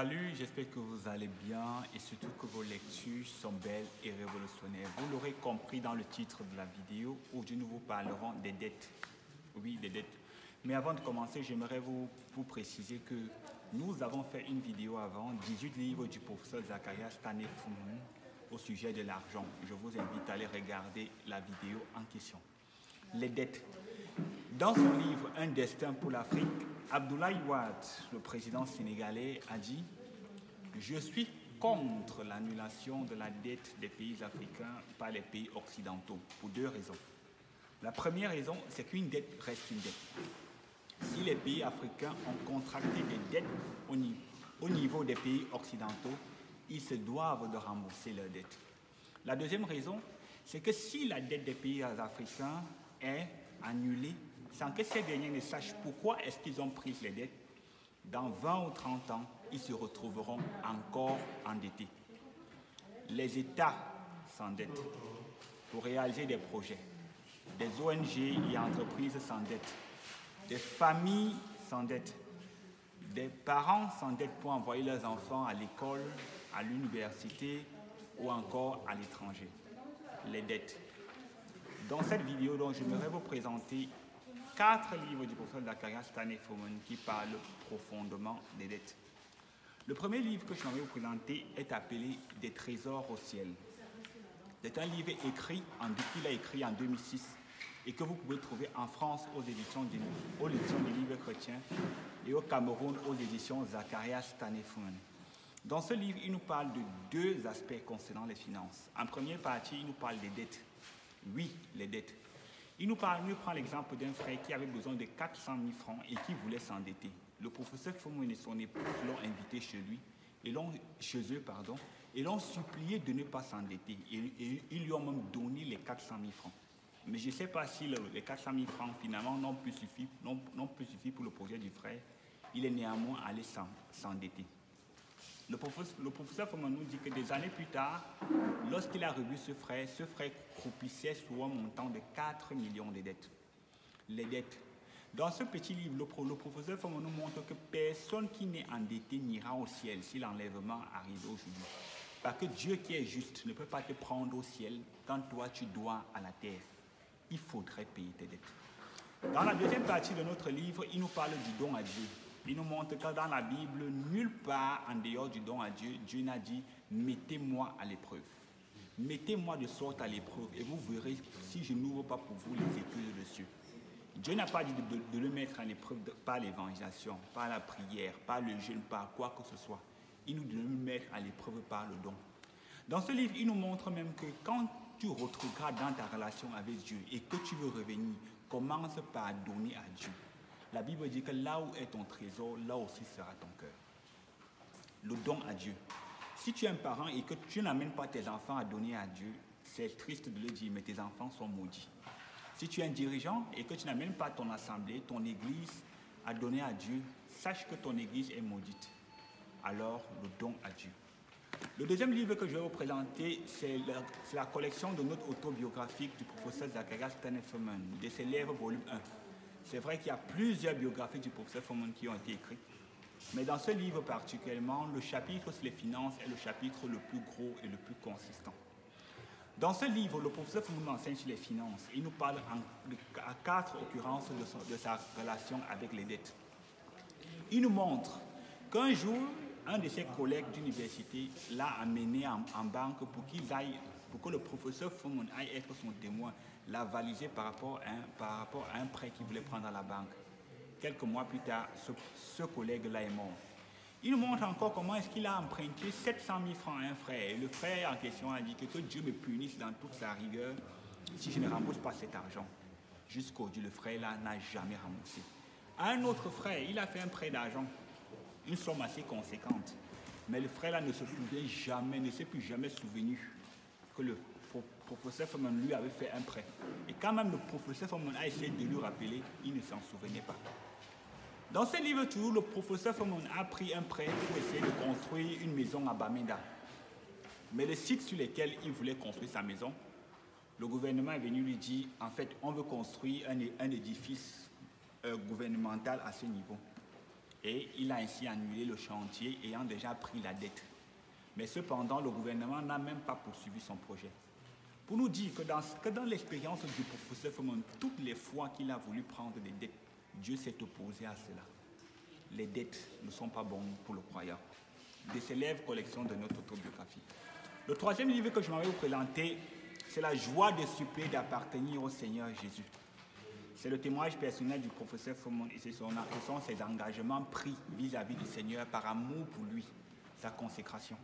Salut, j'espère que vous allez bien et surtout que vos lectures sont belles et révolutionnaires. Vous l'aurez compris dans le titre de la vidéo, aujourd'hui nous vous parlerons des dettes. Oui, des dettes. Mais avant de commencer, j'aimerais vous préciser que nous avons fait une vidéo avant, 18 livres du professeur Zacharias Stanley-Fumon au sujet de l'argent. Je vous invite à aller regarder la vidéo en question. Les dettes. Dans son livre « Un destin pour l'Afrique », Abdoulaye Wade, le président sénégalais, a dit « Je suis contre l'annulation de la dette des pays africains par les pays occidentaux pour deux raisons. La première raison, c'est qu'une dette reste une dette. Si les pays africains ont contracté des dettes au niveau des pays occidentaux, ils se doivent de rembourser leurs dettes. La deuxième raison, c'est que si la dette des pays africains est annulée, sans que ces derniers ne sachent pourquoi est-ce qu'ils ont pris les dettes, dans 20 ou 30 ans, ils se retrouveront encore endettés. Les États s'endettent pour réaliser des projets. Des ONG et entreprises s'endettent. Des familles s'endettent. Des parents s'endettent pour envoyer leurs enfants à l'école, à l'université ou encore à l'étranger. Les dettes. Dans cette vidéo, donc, j'aimerais vous présenter 4 livres du professeur Zacharias Stanley-Fumon qui parlent profondément des dettes. Le premier livre que je vais vous présenter est appelé « Des trésors au ciel ». C'est un livre qu'il a écrit en 2006 et que vous pouvez trouver en France aux éditions des livres chrétiens et au Cameroun aux éditions Zacharias Stanley-Fumon. Dans ce livre, il nous parle de deux aspects concernant les finances. En première partie, il nous parle des dettes. Oui, les dettes. Il nous prend l'exemple d'un frère qui avait besoin de 400 000 francs et qui voulait s'endetter. Le professeur Fumon et son épouse l'ont invité chez eux, et l'ont supplié de ne pas s'endetter. Et ils lui ont même donné les 400 000 francs. Mais je ne sais pas si les 400 000 francs finalement n'ont plus suffi pour le projet du frère. Il est néanmoins allé s'endetter. Le professeur Fumon nous dit que des années plus tard, lorsqu'il a revu ce frère croupissait sur un montant de 4 millions de dettes. Les dettes. Dans ce petit livre, le professeur Fumon nous montre que personne qui n'est endetté n'ira au ciel si l'enlèvement arrive aujourd'hui. Parce que Dieu qui est juste ne peut pas te prendre au ciel quand toi tu dois à la terre. Il faudrait payer tes dettes. Dans la deuxième partie de notre livre, il nous parle du don à Dieu. Il nous montre que dans la Bible, nulle part en dehors du don à Dieu, Dieu n'a dit « mettez-moi à l'épreuve ». Mettez-moi de sorte à l'épreuve et vous verrez si je n'ouvre pas pour vous les écluses de cieux. Dieu n'a pas dit de le mettre à l'épreuve par l'évangélisation, par la prière, par le jeûne, par quoi que ce soit. Il nous dit de le mettre à l'épreuve par le don. Dans ce livre, il nous montre même que quand tu retrouveras dans ta relation avec Dieu et que tu veux revenir, commence par donner à Dieu. La Bible dit que là où est ton trésor, là aussi sera ton cœur. Le don à Dieu. Si tu es un parent et que tu n'amènes pas tes enfants à donner à Dieu, c'est triste de le dire, mais tes enfants sont maudits. Si tu es un dirigeant et que tu n'amènes pas ton assemblée, ton église à donner à Dieu, sache que ton église est maudite. Alors, le don à Dieu. Le deuxième livre que je vais vous présenter, c'est la collection de notes autobiographiques du professeur Zacharias Stanley-Fumon, de ses lèvres, volume 1. C'est vrai qu'il y a plusieurs biographies du professeur Fumon qui ont été écrites, mais dans ce livre particulièrement, le chapitre sur les finances est le chapitre le plus gros et le plus consistant. Dans ce livre, le professeur Fumon enseigne sur les finances. Il nous parle à 4 occurrences de sa relation avec les dettes. Il nous montre qu'un jour, un de ses collègues d'université l'a amené en banque pour que le professeur Fumon aille être son témoin, l'a valisé par rapport à un prêt qu'il voulait prendre à la banque. Quelques mois plus tard, ce collègue-là est mort. Il nous montre encore comment est-ce qu'il a emprunté 700 000 francs à un frère. Et le frère en question a dit que Dieu me punisse dans toute sa rigueur si je ne rembourse pas cet argent. Jusqu'aujourd'hui, le frère-là n'a jamais remboursé. À un autre frère, il a fait un prêt d'argent, une somme assez conséquente. Mais le frère-là ne se souvient jamais, ne s'est plus jamais souvenu que le professeur Fumon lui avait fait un prêt. Et quand même le professeur Fumon a essayé de lui rappeler, il ne s'en souvenait pas. Dans ce livre toujours, le professeur Fumon a pris un prêt pour essayer de construire une maison à Bamenda. Mais le site sur lequel il voulait construire sa maison, le gouvernement est venu lui dire, en fait, on veut construire un édifice gouvernemental à ce niveau. Et il a ainsi annulé le chantier ayant déjà pris la dette. Mais cependant, le gouvernement n'a même pas poursuivi son projet. Pour nous dire que dans l'expérience du professeur Fomon, toutes les fois qu'il a voulu prendre des dettes, Dieu s'est opposé à cela. Les dettes ne sont pas bonnes pour le croyant. Des célèbres collections de notre autobiographie. Le troisième livre que je m'avais vous présenter, c'est La joie de suppléer d'appartenir au Seigneur Jésus. C'est le témoignage personnel du professeur Fomon et ce sont ses engagements pris vis-à-vis du Seigneur par amour pour lui, sa consécration.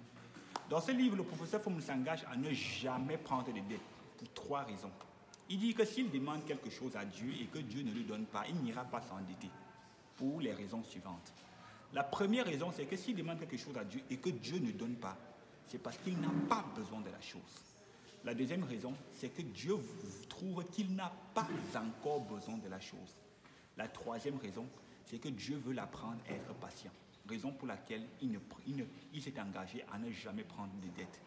Dans ce livre, le professeur Fomon s'engage à ne jamais prendre de dettes pour 3 raisons. Il dit que s'il demande quelque chose à Dieu et que Dieu ne lui donne pas, il n'ira pas s'endetter pour les raisons suivantes. La première raison, c'est que s'il demande quelque chose à Dieu et que Dieu ne donne pas, c'est parce qu'il n'a pas besoin de la chose. La deuxième raison, c'est que Dieu trouve qu'il n'a pas encore besoin de la chose. La troisième raison, c'est que Dieu veut l'apprendre à être patient. Raison pour laquelle il s'est engagé à ne jamais prendre de dettes.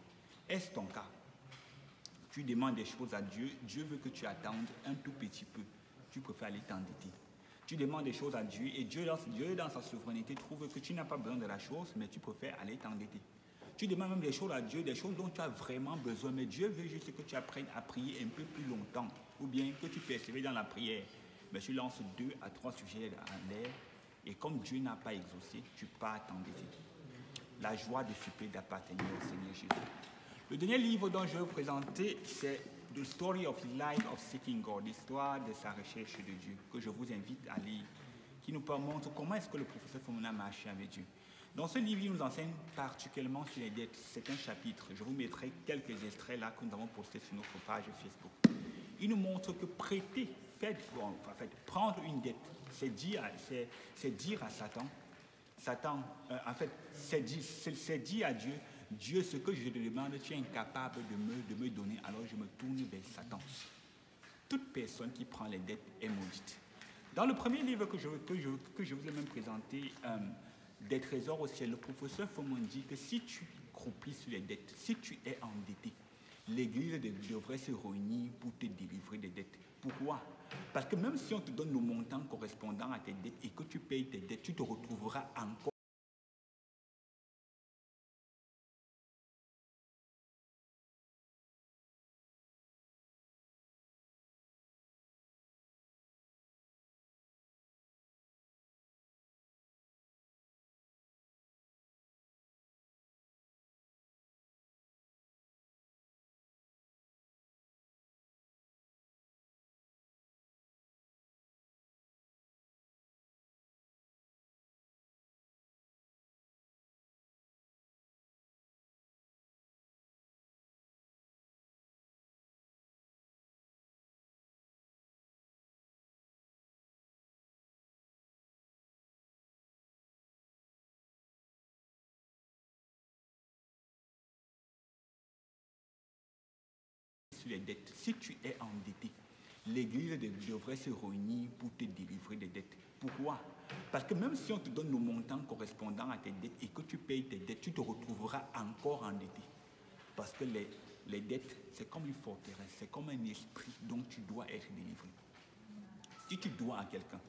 Est-ce ton cas? Tu demandes des choses à Dieu, Dieu veut que tu attendes un tout petit peu. Tu préfères aller t'endetter. Tu demandes des choses à Dieu et Dieu dans sa souveraineté trouve que tu n'as pas besoin de la chose, mais tu préfères aller t'endetter. Tu demandes même des choses à Dieu, des choses dont tu as vraiment besoin, mais Dieu veut juste que tu apprennes à prier un peu plus longtemps, ou bien que tu persévères dans la prière. Mais tu lances 2 à 3 sujets en l'air, et comme Dieu n'a pas exaucé, tu pars t'endetter. La joie de suppléer d'appartenir au Seigneur Jésus. Le dernier livre dont je vais vous présenter, c'est The Story of the Life of Seeking God, l'histoire de sa recherche de Dieu, que je vous invite à lire, qui nous montre comment est-ce que le professeur Fomon a marché avec Dieu. Dans ce livre, il nous enseigne particulièrement sur les dettes. C'est un chapitre. Je vous mettrai quelques extraits là que nous avons postés sur notre page Facebook. Il nous montre que prêter, prendre une dette, c'est dire à Satan, c'est dire à Dieu, Dieu, ce que je te demande, tu es incapable de me donner, alors je me tourne vers Satan. Toute personne qui prend les dettes est maudite. Dans le premier livre que je vous ai même présenté, Des trésors au ciel, le professeur Fomon dit que si tu croupis sur les dettes, si tu es endetté, l'Église devrait se réunir pour te délivrer des dettes. Pourquoi? Parce que même si on te donne le montant correspondant à tes dettes et que tu payes tes dettes, tu te retrouveras encore sur les dettes. Si tu es endetté, l'Église devrait se réunir pour te délivrer des dettes. Pourquoi? Parce que même si on te donne le montant correspondant à tes dettes et que tu payes tes dettes, tu te retrouveras encore endetté. Parce que les dettes, c'est comme une forteresse, c'est comme un esprit dont tu dois être délivré. Si tu dois à quelqu'un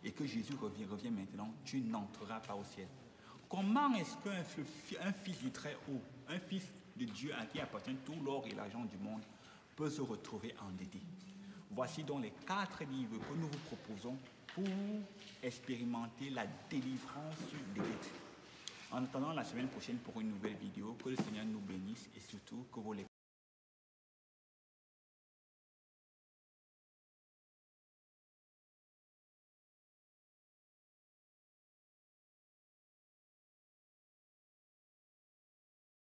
et que Jésus revient maintenant, tu n'entreras pas au ciel. Comment est-ce qu'un fils du Très-Haut, un fils de Dieu à qui appartient tout l'or et l'argent du monde, peut se retrouver endetté? Voici donc les 4 livres que nous vous proposons pour expérimenter la délivrance des dettes. En attendant la semaine prochaine pour une nouvelle vidéo, que le Seigneur nous bénisse et surtout que vos lectures